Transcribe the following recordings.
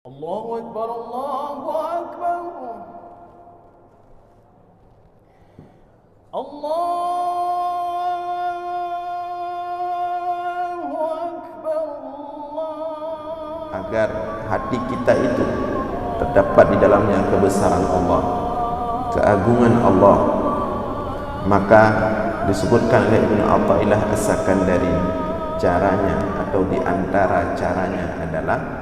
الله أكبر الله أكبر الله أكبر agar hati kita itu terdapat di dalamnya kebesaran Allah, keagungan Allah. Maka disebutkan oleh Ibnu Athaillah As-Sakandari, caranya atau di antara caranya adalah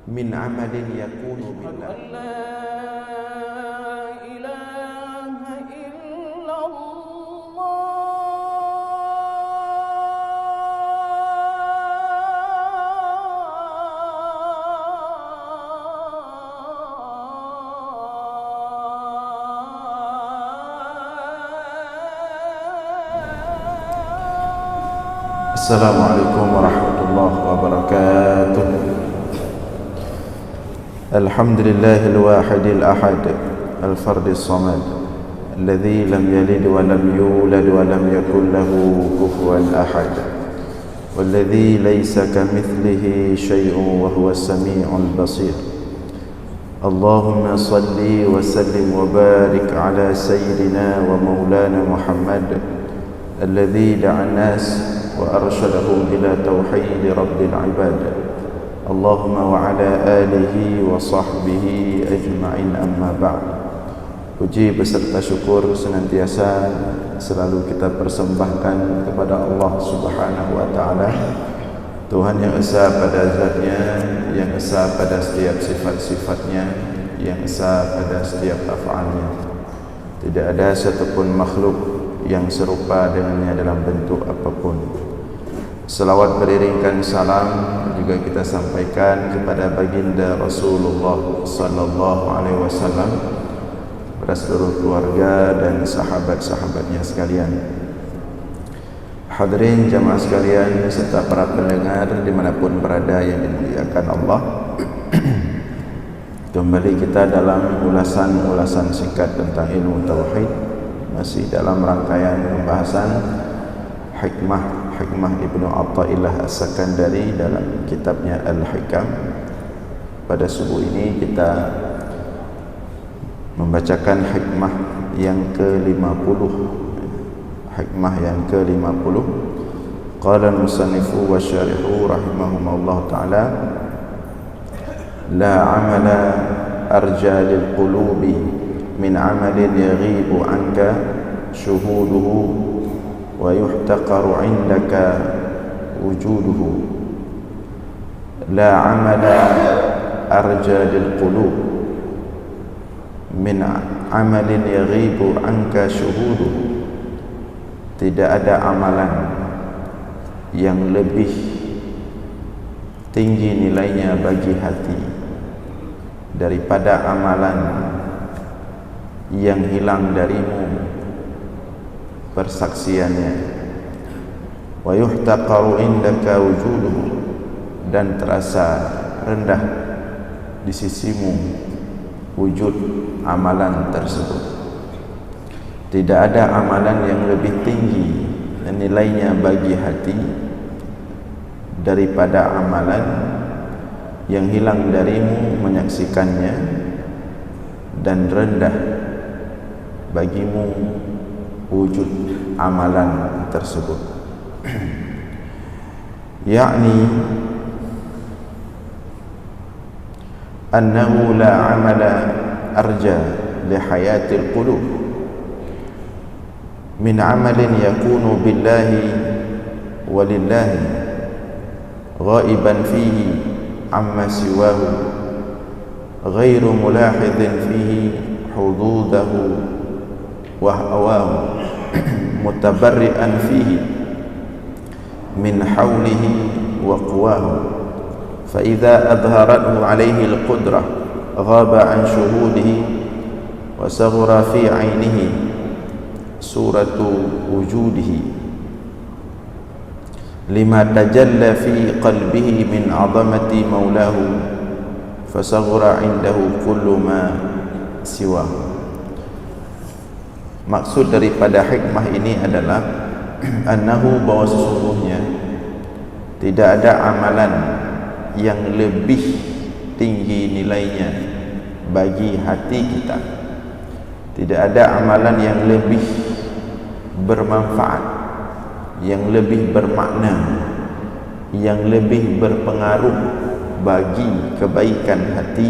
min amalin yakunu billah. Assalamualaikum warahmatullahi wabarakatuh. Alhamdulillahil wahidil ahad al-fardis samad alladzi lam yalid wa lam yulad wa lam yakul lahu kufuwan ahad walladzi laysa kamithlihi syai'un wa huwas samii'ul basir. Allahumma salli wa sallim wa barik ala sayyidina wa maulana Muhammad alladzi da'an nas وأرشدهم إلى توحيد رب العباد. اللهم وعلى آله وصحبه أجمعين. أما بعد. Puji beserta syukur senantiasa selalu kita persembahkan kepada Allah Subhanahu wa taala, Tuhan yang esa pada zatnya, yang esa pada setiap sifat-sifatnya, yang esa pada setiap af'alnya. Tidak ada satupun makhluk yang serupa dengannya dalam bentuk apapun. Selawat beriringkan salam juga kita sampaikan kepada baginda Rasulullah sallallahu alaihi wasallam, pada seluruh keluarga dan sahabat-sahabatnya sekalian. Hadirin jamaah sekalian serta para pendengar dimanapun berada yang dimuliakan Allah. Kembali kita dalam ulasan singkat tentang ilmu tauhid, masih dalam rangkaian pembahasan hikmah Ibnu Athaillah As-Sakandari dalam kitabnya Al-Hikam. Pada subuh ini kita membacakan hikmah yang ke-50. Hikmah yang ke-50. Qala al-musannifu wa syarihu rahimahumullah ta'ala, la amala arja lil qulubi min amalin yaghibu anka syuhuduhu wa yuhtaqaru indaka wujuduhu. La amala arja lil qulub min amalin yaghibu anka syuhuduhu. Tidak ada amalan yang lebih tinggi nilainya bagi hati daripada amalan yang hilang darimu persaksiannya. Wa yuhtaqaru indaka wujuduhu, dan terasa rendah di sisimu wujud amalan tersebut. Tidak ada amalan yang lebih tinggi nilainya bagi hati daripada amalan yang hilang darimu menyaksikannya dan rendah bagimu wujud amalan tersebut. Yakni annahu la amala arja li hayatil qulub min amalin yakunu billahi walillahi ghaiban fihi amma siwahu ghairu mulahidhin fihi hududahu wa hawahu mutabarri'an fihi min hawlihi wa quwahu fa idza adharathu alayhi al-qudrah ghaba an shuhudihi wa saghara fi 'ainihi suratu wujudihi lima tajalla fi qalbihi min 'azamati maulahu fa saghara 'indahu kullu ma siwahu. Maksud daripada hikmah ini adalah annahu, bahwa sesungguhnya tidak ada amalan yang lebih tinggi nilainya bagi hati kita. Tidak ada amalan yang lebih bermanfaat, yang lebih bermakna, yang lebih berpengaruh bagi kebaikan hati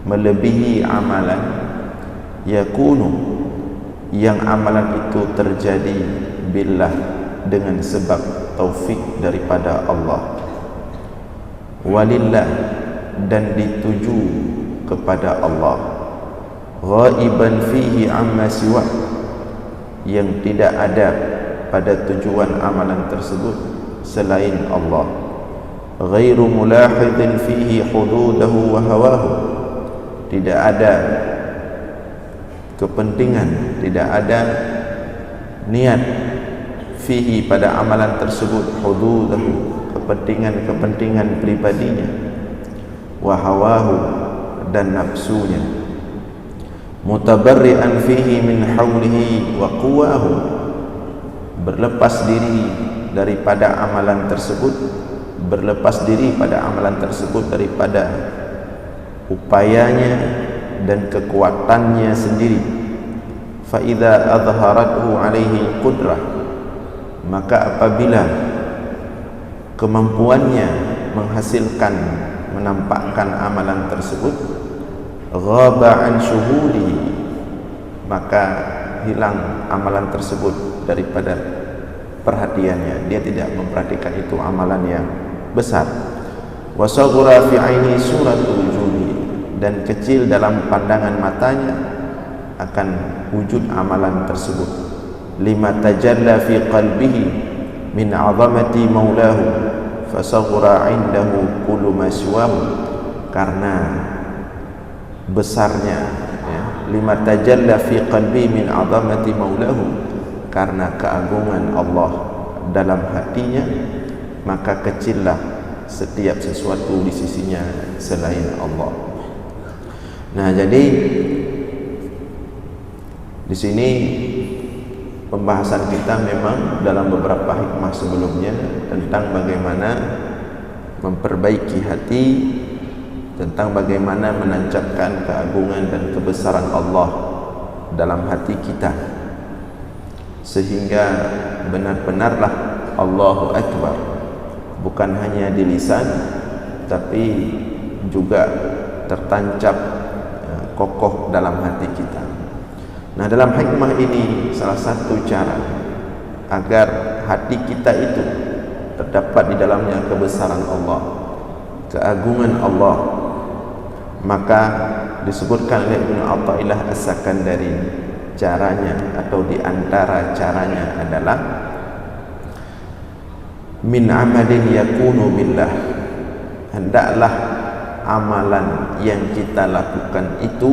melebihi amalan yakunu, yang amalan itu terjadi billah, dengan sebab taufik daripada Allah, walillah, dan dituju kepada Allah, ghaiban fihi amma siwa, yang tidak ada pada tujuan amalan tersebut selain Allah, ghairu mulahidin fihi hududahu wa hawahu, tidak ada kepentingan, tidak ada niat fihi pada amalan tersebut, hududahu, kepentingan pribadinya, wa hawahu, dan nafsunya, mutabarri'an fihi min haulihi wa quwahu, berlepas diri daripada amalan tersebut, berlepas diri pada amalan tersebut daripada upayanya dan kekuatannya sendiri. Fa idza adharathu alaihi qudrah, maka apabila kemampuannya menghasilkan, menampakkan amalan tersebut, ghaba an syuhudi, maka hilang amalan tersebut daripada perhatiannya, dia tidak memperhatikan itu amalan yang besar. Wasaghura fi aini suratul wujuhi, dan kecil dalam pandangan matanya akan wujud amalan tersebut. Lima tajalla fi qalbihi min 'azamati maulahu fasaghura 'indahu kullu ma siwahu, karena besarnya, ya, lima tajalla fi qalbi min 'azamati maulahu, karena keagungan Allah dalam hatinya, maka kecillah setiap sesuatu di sisinya selain Allah. Nah, jadi di sini pembahasan kita memang dalam beberapa hikmah sebelumnya tentang bagaimana memperbaiki hati, tentang bagaimana menancapkan keagungan dan kebesaran Allah dalam hati kita, sehingga benar-benarlah Allahu Akbar bukan hanya di lisan, tapi juga tertancap kokoh dalam hati kita. Nah, dalam hikmah ini salah satu cara agar hati kita itu terdapat di dalamnya kebesaran Allah, keagungan Allah, maka disebutkan oleh Ibnu Athaillah As-Sakandari, caranya atau di antara caranya adalah min amalin yakunu billah, hendaklah amalan yang kita lakukan itu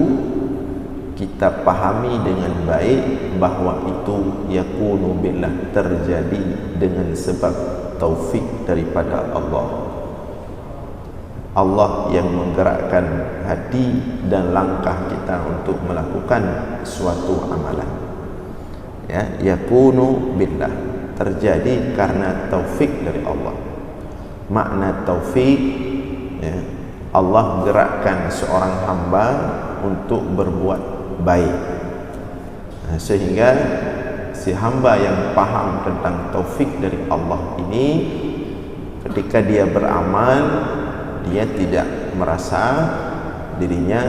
kita pahami dengan baik bahwa itu yakunu billah, terjadi dengan sebab taufik daripada Allah. Allah yang menggerakkan hati dan langkah kita untuk melakukan suatu amalan, ya, yakunu billah, terjadi karena taufik dari Allah. Makna taufik, ya, Allah gerakkan seorang hamba untuk berbuat baik, nah, sehingga si hamba yang paham tentang taufik dari Allah ini, ketika dia beramal, dia tidak merasa dirinya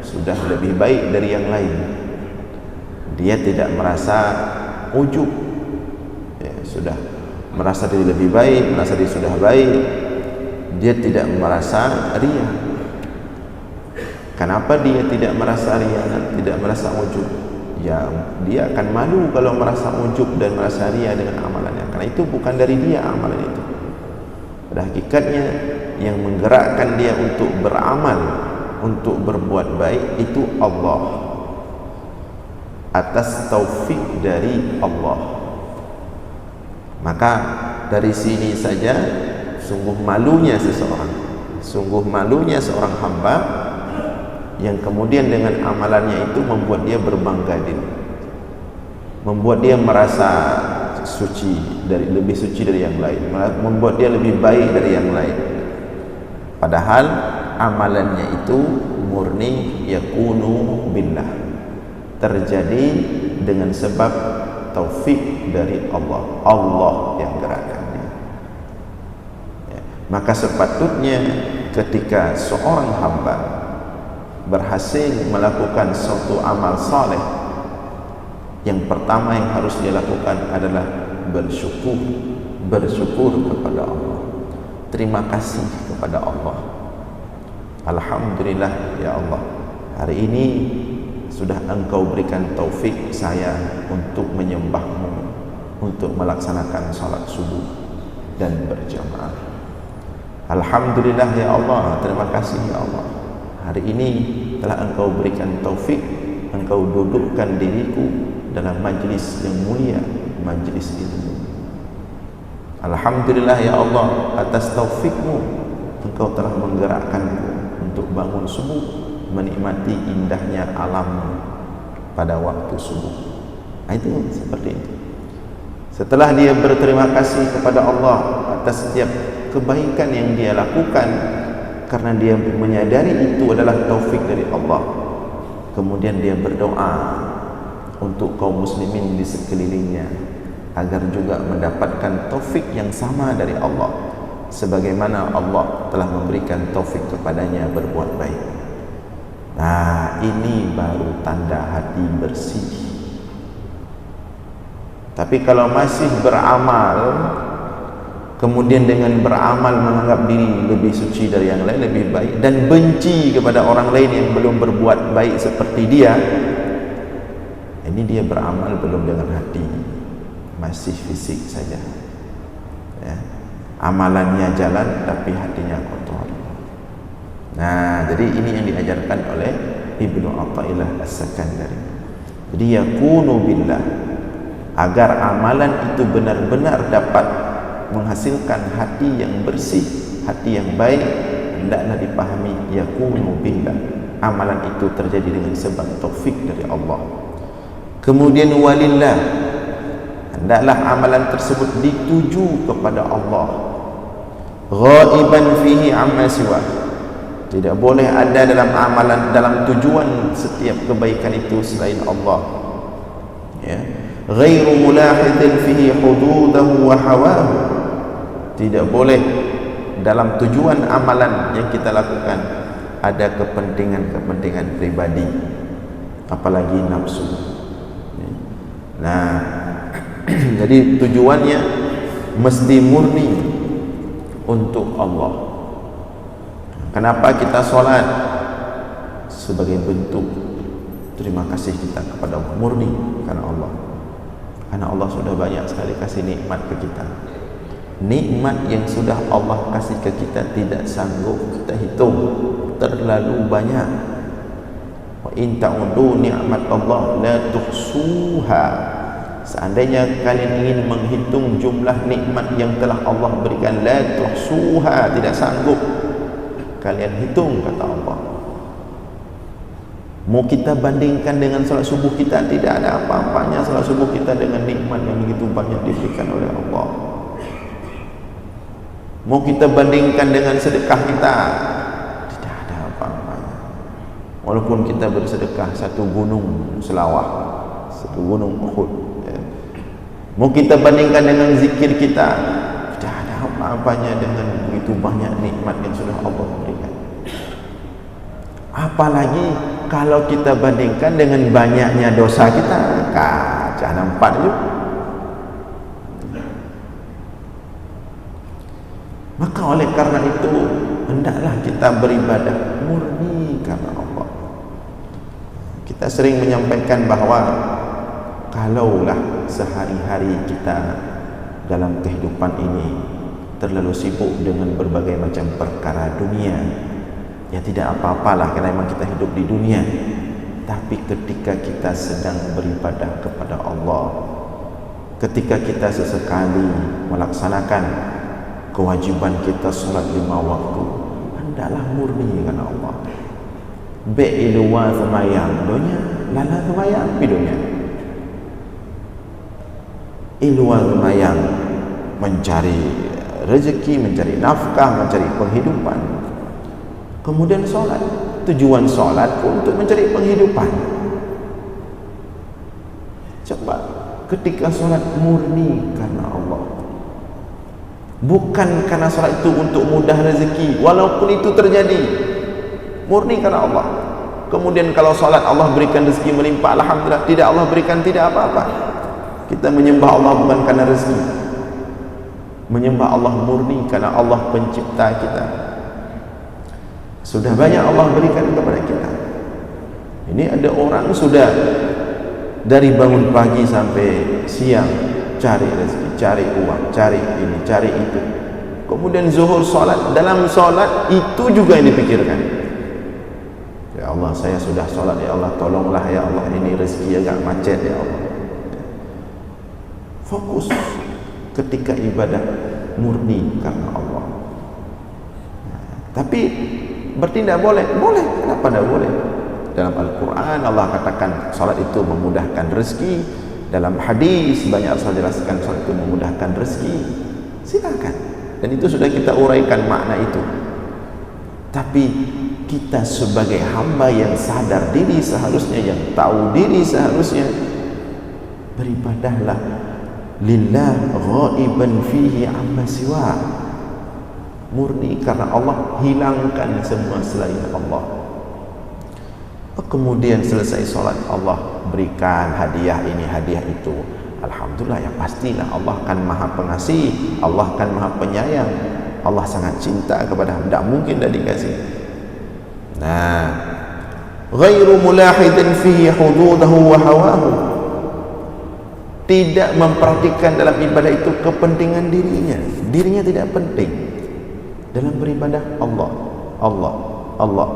sudah lebih baik dari yang lain, dia tidak merasa ujub, ya, sudah merasa diri lebih baik, merasa diri sudah baik, dia tidak merasa riya. Kenapa dia tidak merasa riya dan tidak merasa ujub? Ya, dia akan malu kalau merasa ujub dan merasa riya dengan amalannya, karena itu bukan dari dia amalan itu. Pada hakikatnya yang menggerakkan dia untuk beramal, untuk berbuat baik, itu Allah, atas taufik dari Allah. Maka dari sini saja sungguh malunya seseorang, sungguh malunya seorang hamba yang kemudian dengan amalannya itu membuat dia berbangga diri, membuat dia merasa suci, lebih suci dari yang lain, membuat dia lebih baik dari yang lain. padahal amalannya itu murni yakunu billah, terjadi dengan sebab taufik dari Allah. Allah yang gerakannya. Ya. Maka sepatutnya ketika seorang hamba berhasil melakukan suatu amal saleh, yang pertama yang harus dia lakukan adalah bersyukur kepada Allah. Terima kasih kepada Allah. Alhamdulillah ya Allah, hari ini sudah Engkau berikan taufik saya untuk menyembah-Mu, untuk melaksanakan salat subuh dan berjamaah. Alhamdulillah ya Allah, terima kasih ya Allah, hari ini telah Engkau berikan taufik, Engkau dudukkan diriku dalam majlis yang mulia, majlis ilmu. Alhamdulillah ya Allah, atas taufik-Mu Engkau telah menggerakkanku untuk bangun subuh, menikmati indahnya alam pada waktu subuh. Itu seperti itu. Setelah dia berterima kasih kepada Allah atas setiap kebaikan yang dia lakukan, karena dia menyadari itu adalah taufik dari Allah, kemudian dia berdoa untuk kaum muslimin di sekelilingnya agar juga mendapatkan taufik yang sama dari Allah, sebagaimana Allah telah memberikan taufik kepadanya berbuat baik. Nah, ini baru tanda hati bersih. Tapi kalau masih beramal, kemudian dengan beramal menganggap diri lebih suci dari yang lain, lebih baik, dan benci kepada orang lain yang belum berbuat baik seperti dia, ini dia beramal belum dengan hati, masih fisik saja ya. Amalannya jalan tapi hatinya kotor. Nah, jadi ini yang diajarkan oleh Ibnu Athaillah As-Sakandari. Jadi yakunu billah, agar amalan itu benar-benar dapat menghasilkan hati yang bersih, hati yang baik, hendaklah dipahami yakunu billah, amalan itu terjadi dengan sebab taufik dari Allah. Kemudian walillah, hendaklah amalan tersebut dituju kepada Allah, ghaiban fihi amma siwa. Tidak boleh ada dalam amalan, dalam tujuan setiap kebaikan itu selain Allah ya. Ghairu mulahidin fihi hududahu wa hawahu. Tidak boleh dalam tujuan amalan yang kita lakukan ada kepentingan-kepentingan pribadi, apalagi nafsu. Nah, jadi tujuannya mesti murni untuk Allah. Kenapa kita sholat? Sebagai bentuk terima kasih kita kepada Allah, murni karena Allah. Karena Allah sudah banyak sekali kasih nikmat ke kita. Nikmat yang sudah Allah kasih ke kita tidak sanggup kita hitung, terlalu banyak. Wa in ta'udu ni'mat Allah la tuhsuha. Seandainya kalian ingin menghitung jumlah nikmat yang telah Allah berikan, la tuhsuha, tidak sanggup kalian hitung, kata Allah. Mau kita bandingkan dengan salat subuh kita, tidak ada apa-apanya salat subuh kita dengan nikmat yang begitu banyak diberikan oleh Allah. Mau kita bandingkan dengan sedekah kita, tidak ada apa-apanya. Walaupun kita bersedekah satu gunung Selawah, satu gunung Uhud ya. Mau kita bandingkan dengan zikir kita, tidak ada apa-apanya dengan begitu banyak nikmat yang sudah Allah berikan. Apalagi kalau kita bandingkan dengan banyaknya dosa kita, kacau nampak juga. Maka oleh karena itu hendaklah kita beribadah murni karena Allah. Kita sering menyampaikan bahwa kalaulah sehari-hari kita dalam kehidupan ini terlalu sibuk dengan berbagai macam perkara dunia, ya tidak apa-apalah karena memang kita hidup di dunia. Tapi ketika kita sedang beribadah kepada Allah, ketika kita sesekali melaksanakan kewajiban kita sholat 5 waktu, hendaklah murni karena Allah. Be'iluwa semayang dunia, lala semayang di dunia. Iluwa semayang, mencari rezeki, mencari nafkah, mencari penghidupan. Kemudian solat, tujuan solat pun untuk mencari penghidupan. Coba ketika solat murni karena Allah, bukan karena solat itu untuk mudah rezeki, walaupun itu terjadi, murni karena Allah. Kemudian kalau solat Allah berikan rezeki melimpah, alhamdulillah. Tidak Allah berikan, tidak apa-apa. Kita menyembah Allah bukan karena rezeki, menyembah Allah murni karena Allah pencipta kita. Sudah banyak Allah berikan kepada kita. Ini ada orang sudah dari bangun pagi sampai siang cari rezeki, cari uang, cari ini, cari itu. Kemudian zuhur solat, dalam solat itu juga yang dipikirkan. Ya Allah, saya sudah solat, ya Allah tolonglah ya Allah, ini rezeki agak macet ya Allah. Fokus ketika ibadah murni karena Allah. Tapi bertindak boleh? Boleh, kenapa tidak boleh? Dalam Al-Quran Allah katakan salat itu memudahkan rezeki. Dalam hadis banyak Rasul jelaskan salat itu memudahkan rezeki. Silakan. Dan itu sudah kita uraikan makna itu. Tapi kita sebagai hamba yang sadar diri seharusnya, yang tahu diri seharusnya, beribadahlah lillah ghaiban fihi amma siwa, murni karena Allah, hilangkan semua selain Allah. Kemudian selesai solat Allah berikan hadiah ini, hadiah itu, alhamdulillah, ya pastilah Allah kan maha pengasih, Allah kan maha penyayang, Allah sangat cinta kepada hamba, tidak mungkin tidak dikasih. Nah, ghairu mulahidin fihi hududahu wa hawahu, tidak memperhatikan dalam ibadah itu kepentingan dirinya. Dirinya tidak penting dalam beribadah. Allah, Allah, Allah.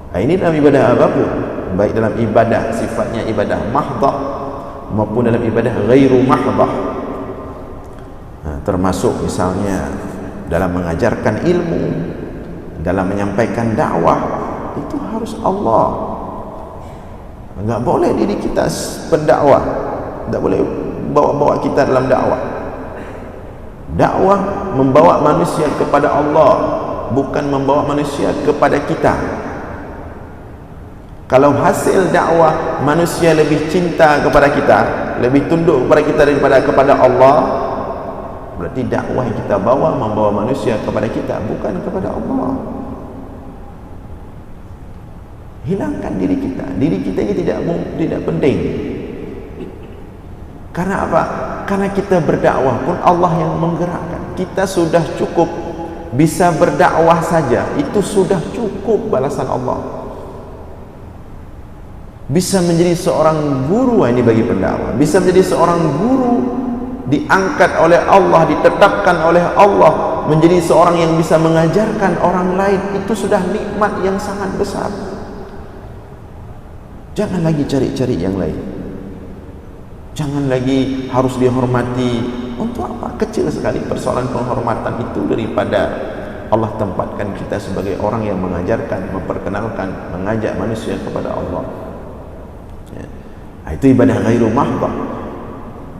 Nah, ini dalam ibadah apapun, baik dalam ibadah sifatnya ibadah mahdah maupun dalam ibadah ghairu mahdah. Nah, termasuk misalnya dalam mengajarkan ilmu, dalam menyampaikan dakwah, itu harus Allah. Enggak boleh diri kita pendakwah, tidak boleh bawa-bawa kita dalam dakwah. Dakwah membawa manusia kepada Allah, bukan membawa manusia kepada kita. Kalau hasil dakwah manusia lebih cinta kepada kita, lebih tunduk kepada kita daripada kepada Allah, berarti dakwah yang kita bawa membawa manusia kepada kita, bukan kepada Allah. Hilangkan diri kita. Diri kita ini tidak penting. Karena apa? Karena kita berdakwah pun Allah yang menggerakkan. Kita sudah cukup bisa berdakwah saja, itu sudah cukup balasan Allah. Bisa menjadi seorang guru, ini bagi pendakwah, bisa menjadi seorang guru, diangkat oleh Allah, ditetapkan oleh Allah menjadi seorang yang bisa mengajarkan orang lain, itu sudah nikmat yang sangat besar. Jangan lagi cari-cari yang lain, jangan lagi harus dihormati. Untuk apa? Kecil sekali persoalan penghormatan itu daripada Allah tempatkan kita sebagai orang yang mengajarkan, memperkenalkan, mengajak manusia kepada Allah. Nah, itu ibadah ghairu mahdah.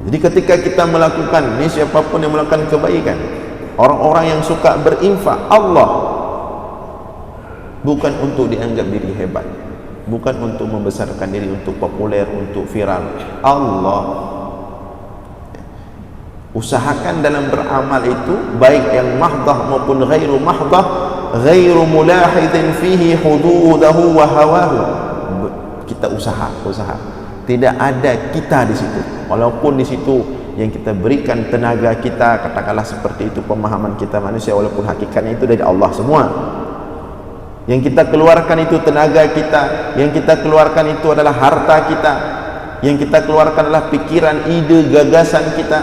Jadi ketika kita melakukan ini, siapapun yang melakukan kebaikan, orang-orang yang suka berinfak, Allah, bukan untuk dianggap diri hebat, bukan untuk membesarkan diri, untuk populer, untuk viral. Allah, usahakan dalam beramal itu, baik yang mahdah maupun ghairu mahdah, ghairu mulahidin fihi hududahu wa hawahu. Kita usaha. Tidak ada kita di situ, walaupun di situ yang kita berikan tenaga kita, katakanlah seperti itu pemahaman kita manusia, walaupun hakikatnya itu dari Allah semua. Yang kita keluarkan itu tenaga kita, yang kita keluarkan itu adalah harta kita, yang kita keluarkan adalah pikiran, ide, gagasan kita.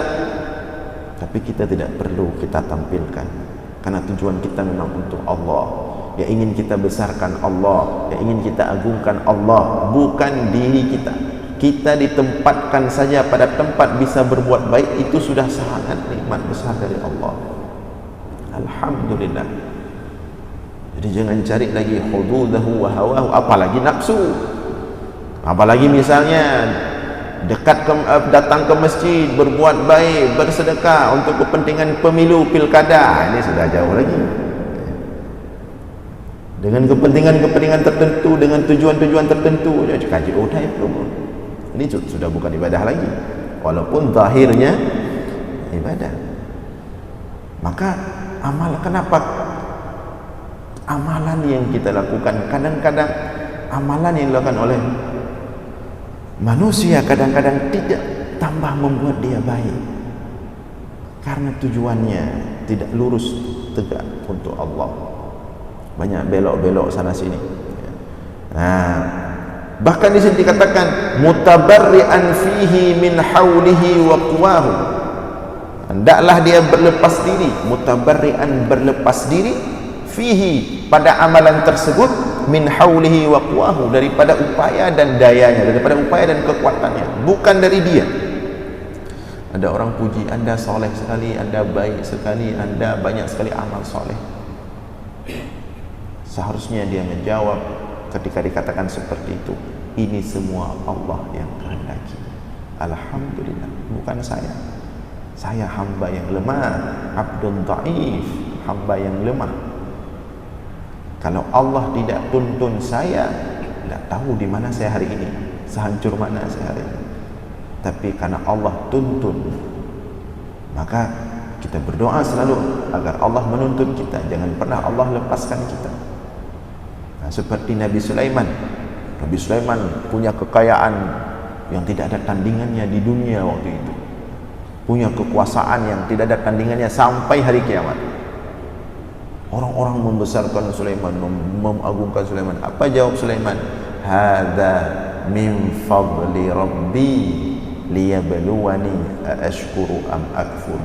Tapi kita tidak perlu kita tampilkan, karena tujuan kita memang untuk Allah. Yang ingin kita besarkan Allah, yang ingin kita agungkan Allah, bukan diri kita. Kita ditempatkan saja pada tempat bisa berbuat baik, itu sudah sangat nikmat besar dari Allah. Alhamdulillah. Jadi jangan cari lagi hududahu wa hawahu, apalagi nafsu. Apalagi misalnya datang ke masjid, berbuat baik, bersedekah untuk kepentingan pemilu pilkada, ini sudah jauh lagi. dengan kepentingan-kepentingan tertentu, dengan tujuan-tujuan tertentu. Dia kaji udah itu. Ini sudah bukan ibadah lagi, walaupun zahirnya ibadah. Maka kenapa amalan yang kita lakukan, kadang-kadang amalan yang dilakukan oleh manusia kadang-kadang tidak tambah membuat dia baik, karena tujuannya tidak lurus tegak untuk Allah. Banyak belok-belok sana sini. Nah, bahkan di sini dikatakan mutabarri'an fihi min haulihi wa quwahu. Hendaklah dia berlepas diri, mutabarri'an berlepas diri, fihi pada amalan tersebut, min haulihi wa quwahu daripada upaya dan dayanya, daripada upaya dan kekuatannya, bukan dari dia. Ada orang puji Anda soleh sekali, Anda baik sekali, Anda banyak sekali amal soleh. Seharusnya dia menjawab ketika dikatakan seperti itu, ini semua Allah yang kehendaki. Alhamdulillah, bukan saya. Saya hamba yang lemah, abdun dhaif, hamba yang lemah. Kalau Allah tidak tuntun saya, tidak tahu di mana saya hari ini, sehancur mana saya hari ini. Tapi karena Allah tuntun, maka kita berdoa selalu agar Allah menuntun kita. Jangan pernah Allah lepaskan kita. Nah, seperti Nabi Sulaiman. Nabi Sulaiman punya kekayaan yang tidak ada tandingannya di dunia waktu itu. Punya kekuasaan yang tidak ada tandingannya sampai hari kiamat. Orang-orang membesarkan Sulaiman, mengagungkan Sulaiman. Apa jawab Sulaiman? Hadza min fadli rabbi liyabluwani aashkuru am akfur.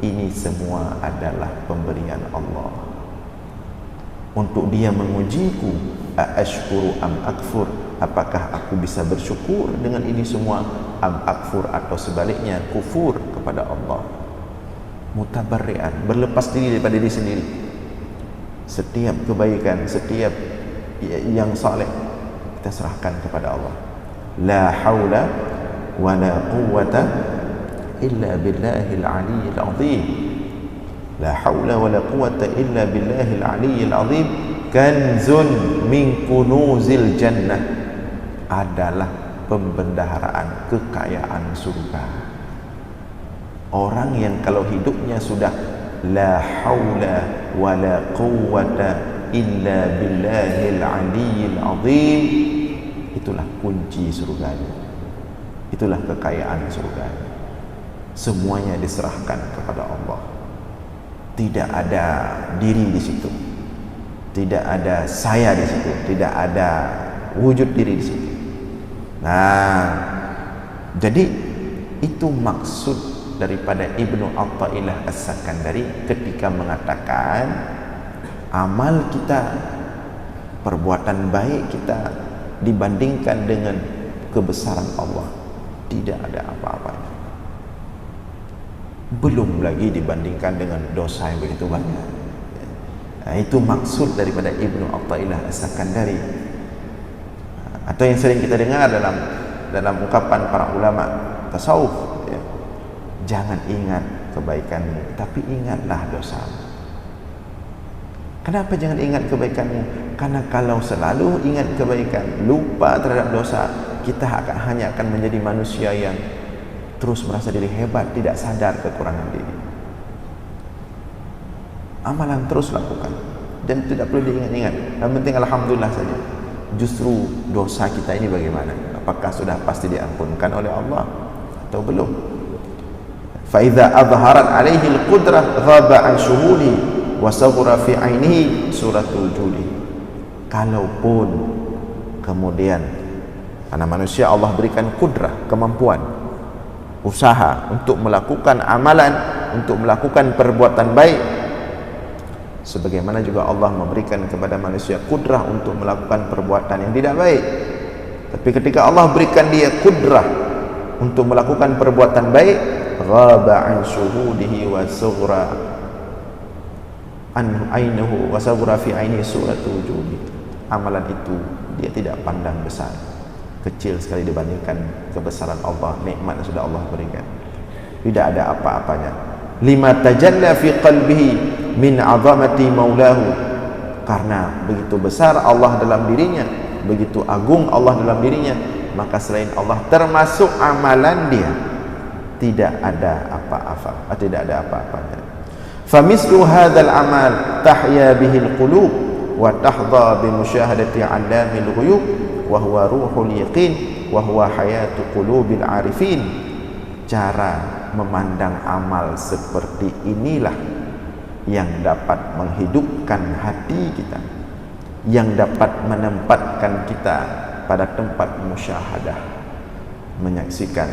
Ini semua adalah pemberian Allah untuk dia mengujiku, aashkuru am akfur, apakah aku bisa bersyukur dengan ini semua, am akfur atau sebaliknya kufur kepada Allah. Mutabarri'an, berlepas diri daripada diri sendiri. Setiap kebaikan, setiap yang saleh kita serahkan kepada Allah. La haula wa la quwwata illa billahil aliyyil azim. La haula wa la quwwata illa billahil aliyyil azim. Kanzun min kunuzil jannah, adalah pembendaharaan kekayaan surga. Orang yang kalau hidupnya sudah la haula wa la quwwata illa billahil aliyyil azim, itulah kunci surganya, itulah kekayaan surganya. Semuanya diserahkan kepada Allah. Tidak ada diri di situ, tidak ada saya di situ, tidak ada wujud diri di situ. Nah, jadi itu maksud daripada Ibnu Athaillah As-Sakandari ketika mengatakan amal kita, perbuatan baik kita dibandingkan dengan kebesaran Allah tidak ada apa-apanya. Belum lagi dibandingkan dengan dosa yang begitu banyak. Nah, itu maksud daripada Ibnu Athaillah As-Sakandari. Atau yang sering kita dengar dalam ungkapan para ulama tasawuf, ya. Jangan ingat kebaikanmu, tapi ingatlah dosamu. Kenapa jangan ingat kebaikanmu? Karena kalau selalu ingat kebaikan, lupa terhadap dosa, kita hanya akan menjadi manusia yang terus merasa diri hebat, tidak sadar kekurangan diri. Amalan terus lakukan dan tidak perlu diingat-ingat. Yang penting alhamdulillah saja. Justru dosa kita ini bagaimana? Apakah sudah pasti diampunkan oleh Allah atau belum? Fa idza adharat alaihi al-qudrah ghaba an syuhudi wa saghara fi ainihi suratul judi. Kalaupun kemudian karena manusia Allah berikan kudrah, kemampuan, usaha untuk melakukan amalan, untuk melakukan perbuatan baik, sebagaimana juga Allah memberikan kepada manusia kudrah untuk melakukan perbuatan yang tidak baik. Tapi ketika Allah berikan dia kudrah untuk melakukan perbuatan baik, ghaba an syuhudihi wa sughra an ainihi wa saghra fi ainihi suratul wujudi. Amalan itu dia tidak pandang besar, kecil sekali dibandingkan kebesaran Allah, nikmat yang sudah Allah berikan. Tidak ada apa-apanya. Lima tajalla fi qalbihi min 'azamati maulahu, Karena begitu besar Allah dalam dirinya, begitu agung Allah dalam dirinya, maka selain Allah termasuk amalan dia tidak ada apa-apa, tidak ada apa-apanya. Famislu hadzal amal tahya bihil qulub wa tahdha bi musyahadati 'allamil ghuyub wa huwa ruhul yaqin wa huwa hayatu qulubil arifin. Cara memandang amal seperti inilah yang dapat menghidupkan hati kita, yang dapat menempatkan kita pada tempat musyahadah, menyaksikan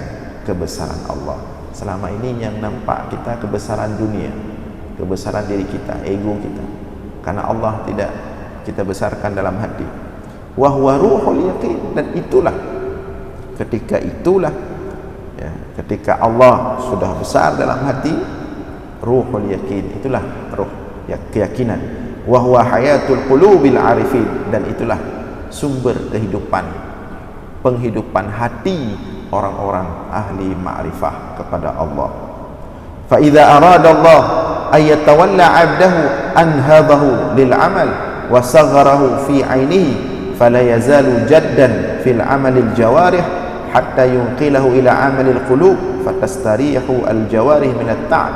kebesaran Allah. Selama ini yang nampak kita kebesaran dunia, kebesaran diri kita, ego kita, karena Allah tidak kita besarkan dalam hati. Wa huwa ruhul yaqin, dan itulah, ketika itulah ya, ketika Allah sudah besar dalam hati, ruhul yaqin, itulah ruh ya, keyakinan. Wa huwa hayatul qulubil arifin, dan itulah sumber kehidupan, penghidupan hati orang-orang ahli ma'rifah kepada Allah. Fa idza arada Allah ay yatawalla 'abdahu anhabahu lil 'amal wa sagharahu fi 'ainihi fala yazalu jaddan fil 'amalil jawarih hatta yunqilahu ila 'amalil qulub fatastarihu al jawarih min at-ta'ab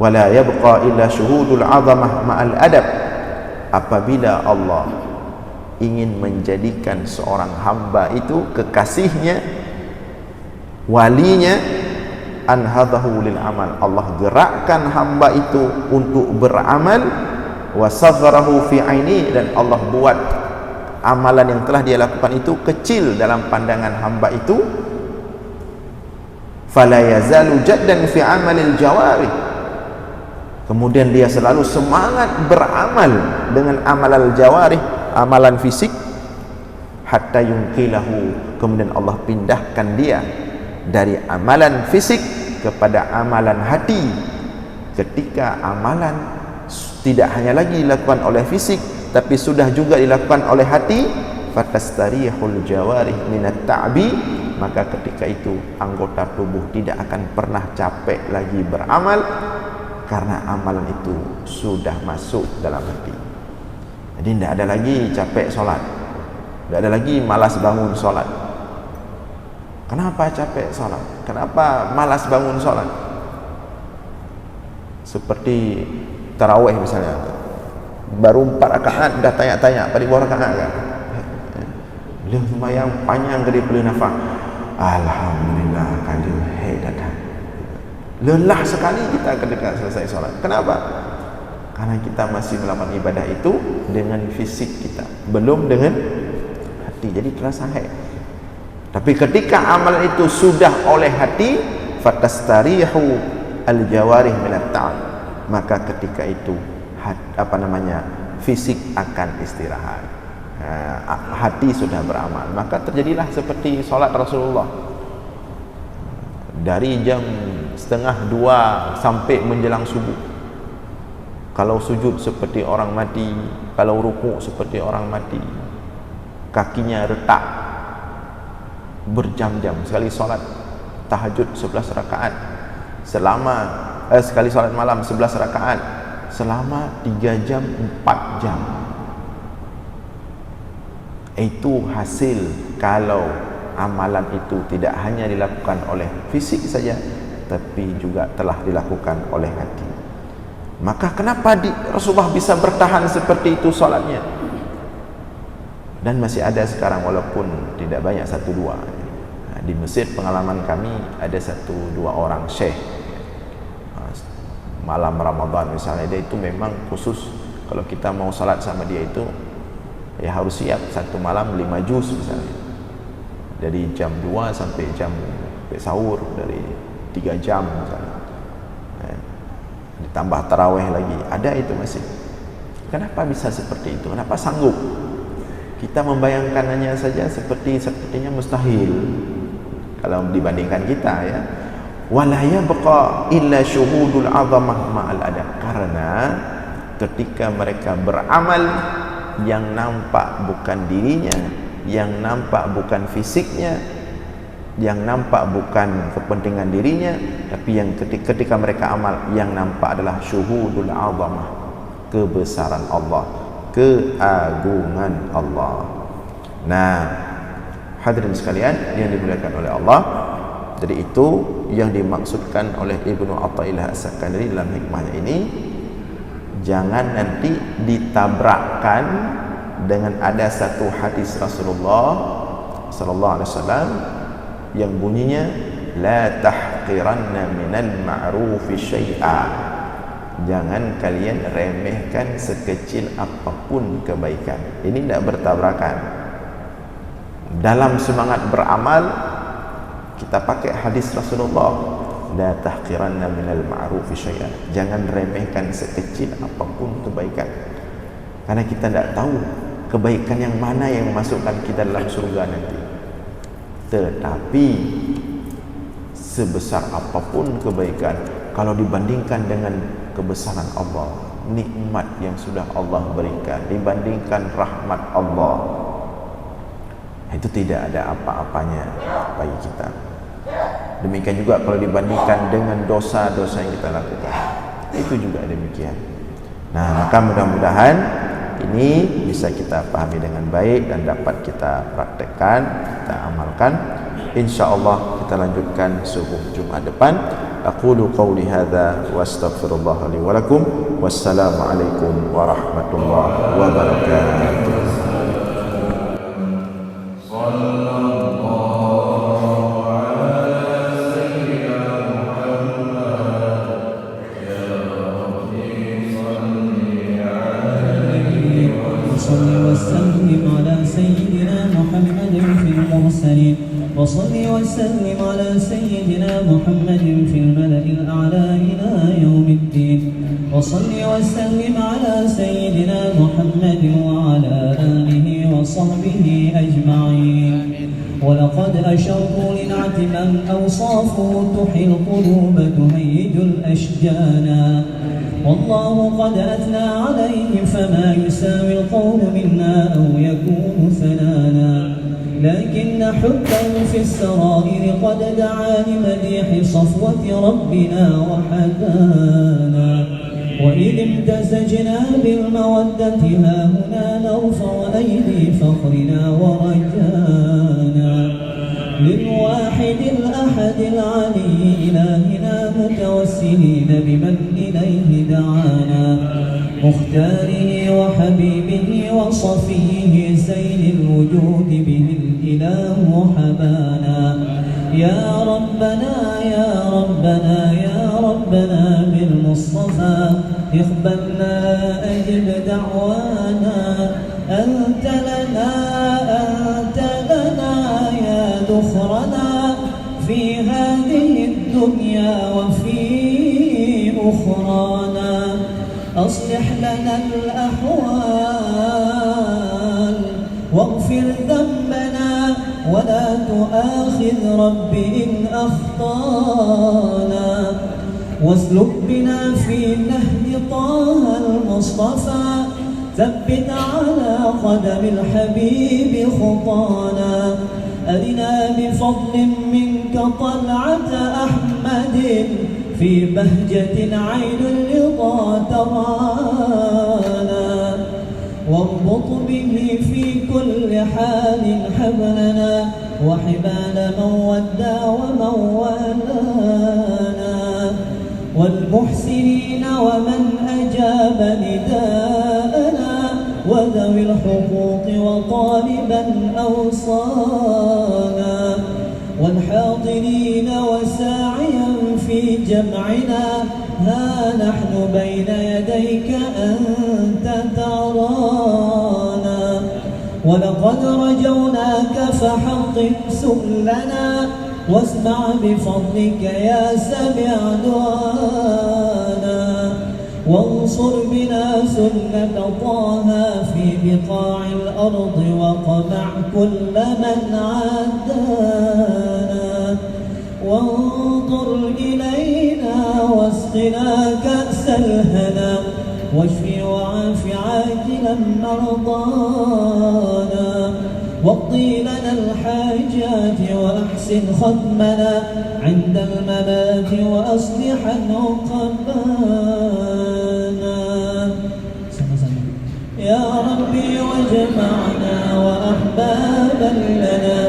wa la yabqa illa syuhudul 'azamah ma'al adab. Apabila Allah ingin menjadikan seorang hamba itu kekasihnya, walinya, anhadahu lil amal, Allah gerakkan hamba itu untuk beramal, wa sagharahu fi aini, dan Allah buat amalan yang telah dia lakukan itu kecil dalam pandangan hamba itu. Fala yazalu jaddan fi amalil jawarih, kemudian dia selalu semangat beramal dengan amalan jawarih, amalan fisik, hatta yunqilahu, kemudian Allah pindahkan dia dari amalan fisik kepada amalan hati. Ketika amalan tidak hanya lagi dilakukan oleh fisik, tapi sudah juga dilakukan oleh hati, fatastarihul jawarih minat ta'bi, maka ketika itu anggota tubuh tidak akan pernah capek lagi beramal, karena amalan itu sudah masuk dalam hati. Jadi tidak ada lagi capek sholat, tidak ada lagi malas bangun sholat. Kenapa capek sholat? Kenapa malas bangun sholat? Seperti tarawih misalnya, baru 4 rakaat dah tanya-tanya pada 2 rakaat kan? Beliau sembahyang panjang dari beliau nafas, alhamdulillah kali datang. Lelah sekali kita ketika selesai sholat. Kenapa? Karena kita masih melakukan ibadah itu dengan fisik kita, belum dengan hati. Jadi terasa Tapi ketika amalan itu sudah oleh hati, fatastarihu al-jawarih minat ta'ab, maka ketika itu fisik akan istirahat, hati sudah beramal. Maka terjadilah seperti sholat Rasulullah, dari jam 1:30 sampai menjelang subuh. Kalau sujud seperti orang mati, kalau rukuk seperti orang mati, kakinya retak berjam-jam. Sekali solat tahajud 11 rakaat sekali solat malam 11 rakaat selama 3 jam 4 jam. Itu hasil kalau amalan itu tidak hanya dilakukan oleh fisik saja, tapi juga telah dilakukan oleh hati. Maka kenapa Rasulullah bisa bertahan seperti itu solatnya? Dan masih ada sekarang, walaupun tidak banyak, 1-2. Di Mesir pengalaman kami ada 1-2 orang syekh, malam Ramadan misalnya, dia itu memang khusus kalau kita mau salat sama dia itu ya harus siap 1 malam 5 juz misalnya, dari jam 2 sampai sahur, dari 3 jam misalnya, ditambah tarawih lagi, ada itu masih. Kenapa bisa seperti itu? Kenapa sanggup? Kita membayangkannya saja sepertinya mustahil kalau dibandingkan kita, ya. Wala yabqa illa syuhudul 'azamah ma'al adab, karena ketika mereka beramal, yang nampak bukan dirinya, yang nampak bukan fisiknya, yang nampak bukan kepentingan dirinya, tapi yang ketika mereka amal, yang nampak adalah syuhudul 'azamah, kebesaran Allah. keagungan Allah. Nah, hadirin sekalian yang dimuliakan oleh Allah, jadi itu yang dimaksudkan oleh Ibnu Athaillah As-Sakandari dalam hikmahnya ini. Jangan nanti ditabrakkan dengan ada satu hadis Rasulullah sallallahu alaihi wasallam yang bunyinya la tahqiranna minal ma'rufi syai'a. Jangan kalian remehkan sekecil apapun kebaikan. Ini tidak bertabrakan. Dalam semangat beramal kita pakai hadis Rasulullah, la tahqiranna minal ma'rufi syai'a. Jangan remehkan sekecil apapun kebaikan. Karena kita tidak tahu kebaikan yang mana yang masukkan kita dalam surga nanti. Tetapi sebesar apapun kebaikan, kalau dibandingkan dengan kebesaran Allah, nikmat yang sudah Allah berikan, dibandingkan rahmat Allah, itu tidak ada apa-apanya bagi kita. Demikian juga kalau dibandingkan dengan dosa-dosa yang kita lakukan, itu juga demikian. Nah, maka mudah-mudahan ini bisa kita pahami dengan baik dan dapat kita praktekkan, kita amalkan. InsyaAllah kita lanjutkan subuh Jumat depan. Aqulu qawli hadza wa astaghfirullah li wa lakum. Wassalamualaikum warahmatullahi wabarakatuh. وصل وسلم على سيدنا محمد في الملأ الأعلى إلى يوم الدين. وصل وسلم على سيدنا محمد وعلى آله وصحبه أجمعين. ولقد أشرت لنعت من أوصافه تحيي القلوب تهيج الأشجانا. والله قد أثنى عليه فما يساوي القول منا أو يكون ثنانا. لكن حبا في السرائر قد دعا لمديح صفوة ربنا وحدانا. وإذ امتزجنا بالمودة ها هنا نرفع أيدي فخرنا ورجانا. للواحد الأحد العلي إلهنا متوسلين بمن إليه دعانا. مختاره وحبيبه وصفيه زين الوجود به الإله حبانا. يا ربنا يا ربنا يا ربنا بالمصطفى اقبلنا أجب دعوانا. أنت لنا يا ذخرنا في هذه الدنيا وفي أخرانا. أصلح لنا الأحوال واغفر ذنبنا ولا تؤاخذ رب إن أخطانا. واسلك بنا في نهج طه المصطفى ثبت على قدم الحبيب خطانا. أرنا بفضل منك طلعة أحمد في بهجة عين الرضا ترانا. واربط به في كل حال حبلنا وحبال من ودى ومن والانا. والمحسنين ومن أجاب نداءنا وذوي الحقوق وطالبا أوصانا. والحاضرين وساعيا في جمعنا ها نحن بين يديك أنت ترانا. ولقد رجوناك فحقق سؤلنا واسمع بفضلك يا سميع دعانا. وانصر بنا سنة طه في بقاع الأرض وقمع كل من عادانا. وانظر إلينا واسقنا كأس الهنا واشف وعاف عاجلا مرضانا. واقضي لنا الحاجات وأحسن ختمنا عند الممات وأصلح عقبانا. يا ربي واجمعنا وأحبابا لنا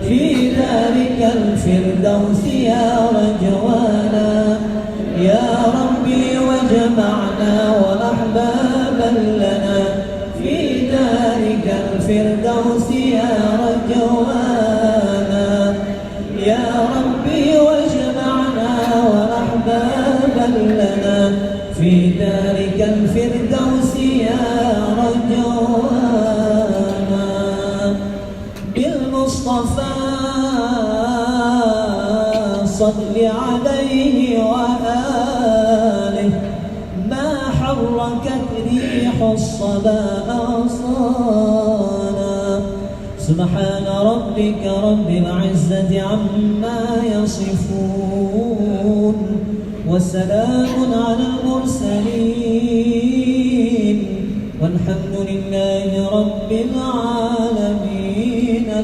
في ذلك الفردوس يا رجوانا يا ربي واجمعنا وأحبابا لنا في ذلك الفردوس يا رجوانا يا ربي واجمعنا وأحبابا لنا في ذلك الفردوس يا رجوانا بالمصطفى صل عليه وآله ما حركت ريح الصبا أغصانا سبحان ربك رب العزة عما يصفون وسلام على المرسلين والحمد لله رب العالمين.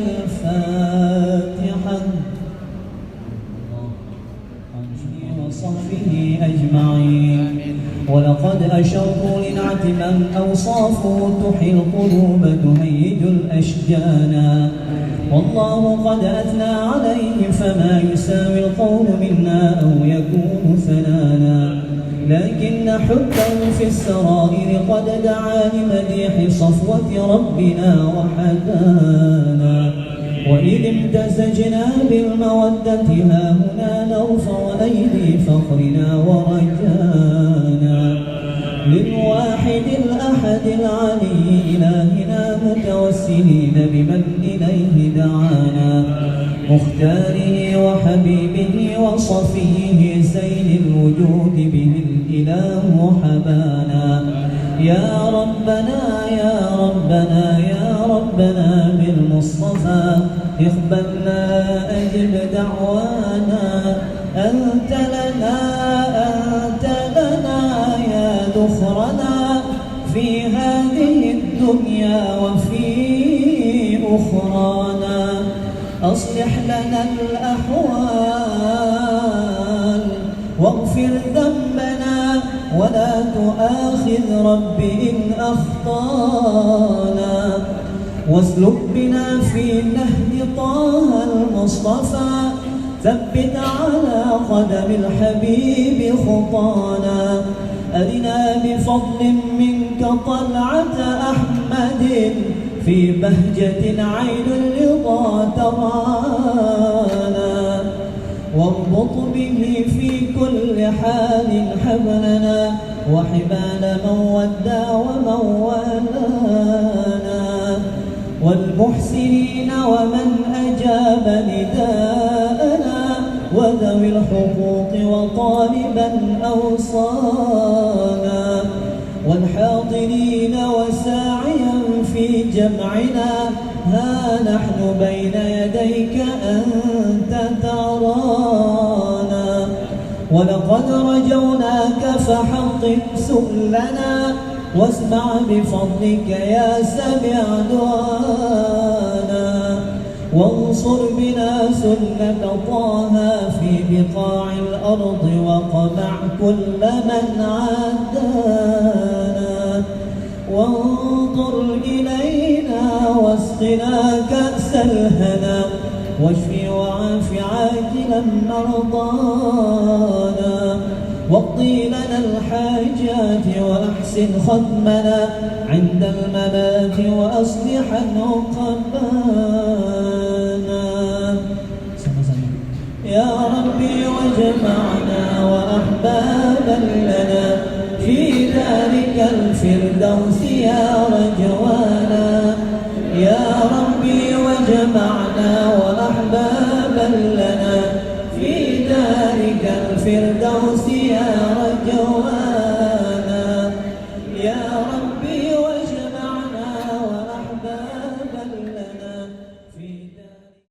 الفاتحة. وصحبه أجمعين. ولقد أشرت لنعت من أوصافه تحيي القلوب تهيج الأشجانا والله قد أثنى عليه فما يساوي القول منا أو يكون ثنانا لكن حبا في السرائر قد دعا لمديح صفوة ربنا وحدانا وإذ امتزجنا بالمودة ها هنا نرفع أيدي فخرنا ورجانا للواحد الأحد العلي إلهنا متوسلين بمن إليه دعانا مختاره وحبيبه وصفيه زين الوجود به الإله حبانا يا ربنا يا ربنا يا ربنا بالمصطفى اقبلنا أجب دعوانا أنت لنا يا ذخرنا في هذه الدنيا وفي أخرانا أصلح لنا الأحوال واغفر ذنبنا ولا تؤاخذ رب إن أخطانا واسلك بنا في نهج طه المصطفى ثبت على قدم الحبيب خطانا أرنا بفضل منك طلعة أحمد في بهجة عين الرضا ترانا واربط به في كل حال حبلنا وحبال من ودى ومن والانا والمحسنين ومن أجاب نداءنا وذوي الحقوق وطالبا أوصانا والحاضرين وساعيا في جمعنا ها نحن بين يديك أنت ترانا ولقد رجوناك فحقق سؤلنا واسمع بفضلك يا سميع دعانا وانصر بنا سنة طه في بقاع الأرض وقمع كل من عادانا وانظر إلينا واسقنا كأس الهنا واشف وعاف عاجلا مرضانا واقضي لنا الحاجات وأحسن ختمنا عند الممات وأصلح عقبانا يا ربي واجمعنا وأحبابنا